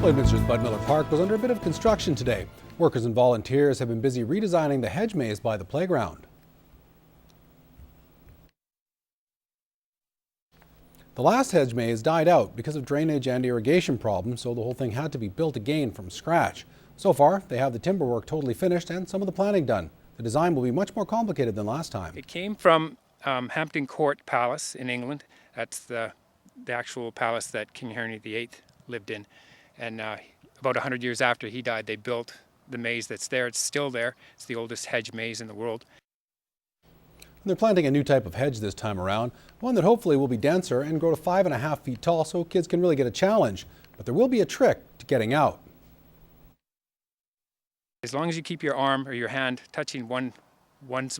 Lloydminster's Bud Miller Park was under a bit of construction today. Workers and volunteers have been busy redesigning the hedge maze by the playground. The last hedge maze died out because of drainage and irrigation problems, so the whole thing had to be built again from scratch. So far, they have the timber work totally finished and some of the planning done. The design will be much more complicated than last time. It came from Hampton Court Palace in England. That's the actual palace that King Henry VIII lived in. And about 100 years after he died, they built the maze that's there. It's still there. It's the oldest hedge maze in the world. They're planting a new type of hedge this time around, one that hopefully will be denser and grow to 5.5 feet tall so kids can really get a challenge. But there will be a trick to getting out. As long as you keep your arm or your hand touching one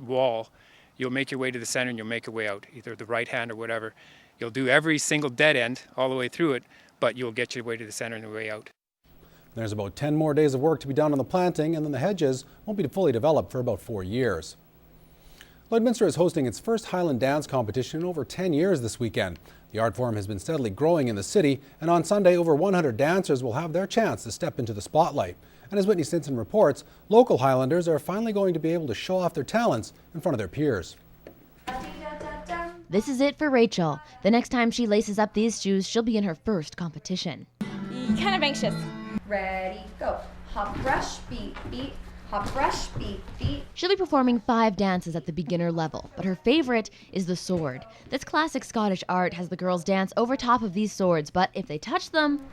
wall, you'll make your way to the center and you'll make your way out, either the right hand or whatever. You'll do every single dead end all the way through it, but you'll get your way to the center and the way out. There's about 10 more days of work to be done on the planting, and then the hedges won't be fully developed for about 4 years. Lloydminster is hosting its first Highland Dance competition in over 10 years this weekend. The art form has been steadily growing in the city, and on Sunday over 100 dancers will have their chance to step into the spotlight. And as Whitney Stinson reports, local Highlanders are finally going to be able to show off their talents in front of their peers. This is it for Rachel. The next time she laces up these shoes, she'll be in her first competition. Kind of anxious. Ready, go. Hop, brush, beat, beat. Hop, brush, beat, beat. She'll be performing 5 dances at the beginner level, but her favorite is the sword. This classic Scottish art has the girls dance over top of these swords, but if they touch them,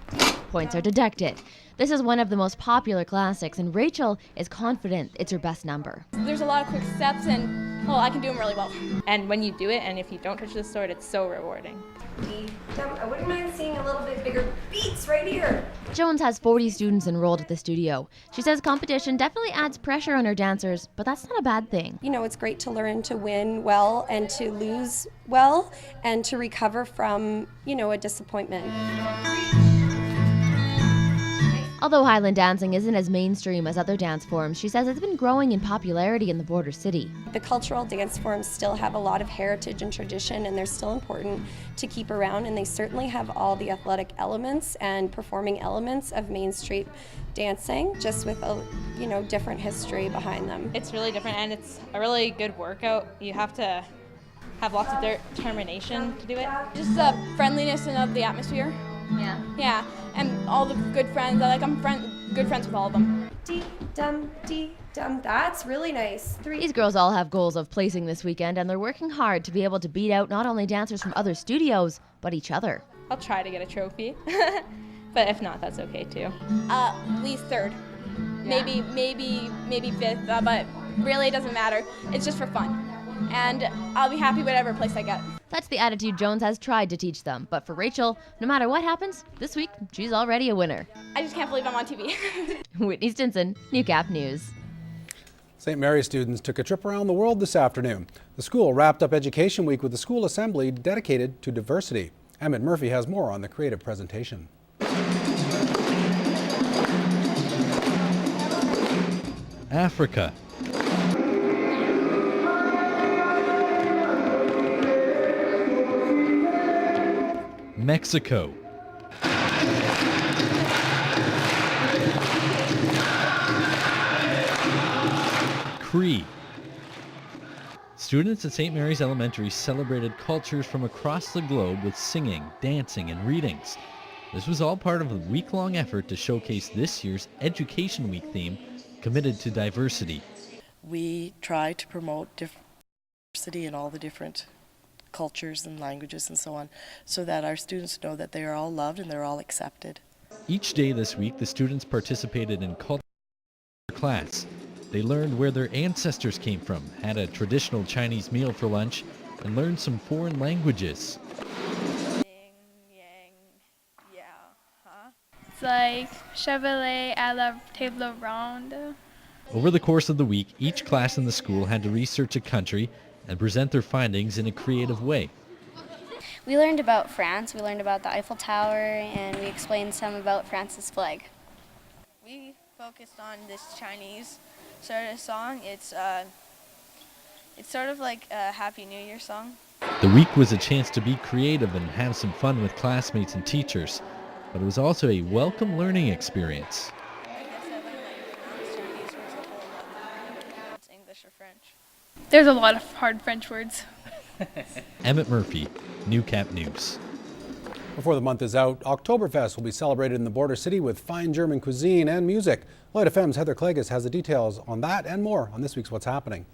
points are deducted. This is one of the most popular classics, and Rachel is confident it's her best number. There's a lot of quick steps, and I can do them really well. And when you do it, and if you don't touch the sword, it's so rewarding. I wouldn't mind seeing a little bit bigger beats right here. Jones has 40 students enrolled at the studio. She says competition definitely adds pressure on her dancers, but that's not a bad thing. You know, it's great to learn to win well and to lose well and to recover from, a disappointment. Although Highland dancing isn't as mainstream as other dance forms, she says it's been growing in popularity in the border city. The cultural dance forms still have a lot of heritage and tradition, and they're still important to keep around, and they certainly have all the athletic elements and performing elements of Main Street dancing, just with a different history behind them. It's really different, and it's a really good workout. You have to have lots of determination to do it. Just the friendliness and of the atmosphere. Yeah, and all the good friends. I'm good friends with all of them. Dee-dum, dee-dum. That's really nice. These girls all have goals of placing this weekend, and they're working hard to be able to beat out not only dancers from other studios, but each other. I'll try to get a trophy, but if not, that's okay too. At least third, maybe fifth, but really it doesn't matter. It's just for fun, and I'll be happy whatever place I get. That's the attitude Jones has tried to teach them. But for Rachel, no matter what happens, this week, she's already a winner. I just can't believe I'm on TV. Whitney Stinson, Newcap News. St.Mary students took a trip around the world this afternoon. The school wrapped up Education Week with a school assembly dedicated to diversity. Emmett Murphy has more on the creative presentation. Africa. Mexico. Cree. Students at St. Mary's Elementary celebrated cultures from across the globe with singing, dancing, and readings. This was all part of a week-long effort to showcase this year's Education Week theme, Committed to Diversity. We try to promote diversity in all the different cultures and languages and so on, so that our students know that they are all loved and they're all accepted. Each day this week, the students participated in culture class. They learned where their ancestors came from, had a traditional Chinese meal for lunch, and learned some foreign languages. It's like Chevrolet at la table ronde. Over the course of the week, each class in the school had to research a country and present their findings in a creative way. We learned about France, we learned about the Eiffel Tower, and we explained some about France's flag. We focused on this Chinese sort of song. It's sort of like a Happy New Year song. The week was a chance to be creative and have some fun with classmates and teachers. but it was also a welcome learning experience. I guess I learned like pronounced Chinese was a whole lot than it's English or French. There's a lot of hard French words. Emmett Murphy, Newcap News. Before the month is out, Oktoberfest will be celebrated in the border city with fine German cuisine and music. Lloyd FM's Heather Klages has the details on that and more on this week's What's Happening.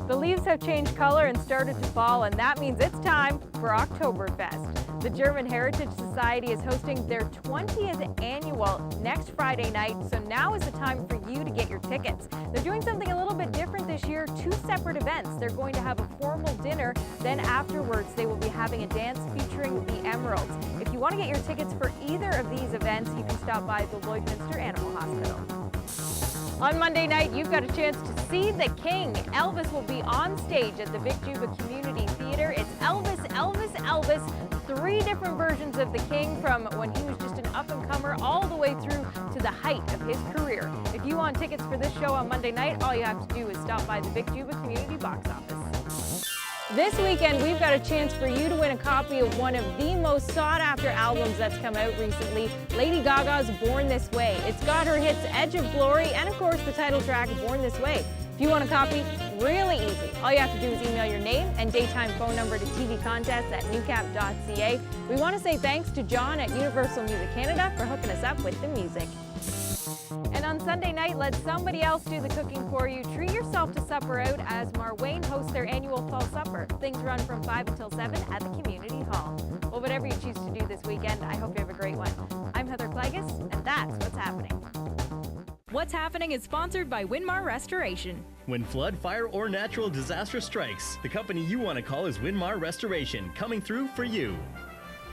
The leaves have changed color and started to fall, and that means it's time for Oktoberfest. The German Heritage Society is hosting their 20th annual next Friday night, so now is the time for you to get your tickets. They're doing something a little bit different this year, 2 separate events. They're going to have a formal dinner, then afterwards they will be having a dance featuring the Emeralds. If you want to get your tickets for either of these events, you can stop by the Lloydminster Animal Hospital. On Monday night, you've got a chance to see the King. Elvis will be on stage at the Vic Juba Community Theater. It's Elvis, Elvis, Elvis. 3 different versions of the King, from when he was just an up-and-comer all the way through to the height of his career. If you want tickets for this show on Monday night, all you have to do is stop by the Vic Juba Community box office. This weekend, we've got a chance for you to win a copy of one of the most sought-after albums that's come out recently, Lady Gaga's Born This Way. It's got her hits Edge of Glory and, of course, the title track Born This Way. If you want a copy, really easy. All you have to do is email your name and daytime phone number to tvcontests@newcap.ca. We want to say thanks to John at Universal Music Canada for hooking us up with the music. And on Sunday night, let somebody else do the cooking for you. Treat yourself to supper out as Marwayne hosts their annual fall supper. Things run from 5 until 7 at the community hall. Well, whatever you choose to do this weekend, I hope you have a great one. I'm Heather Klages, and that's What's Happening. What's Happening is sponsored by Winmar Restoration. When flood, fire, or natural disaster strikes, the company you want to call is Winmar Restoration, coming through for you.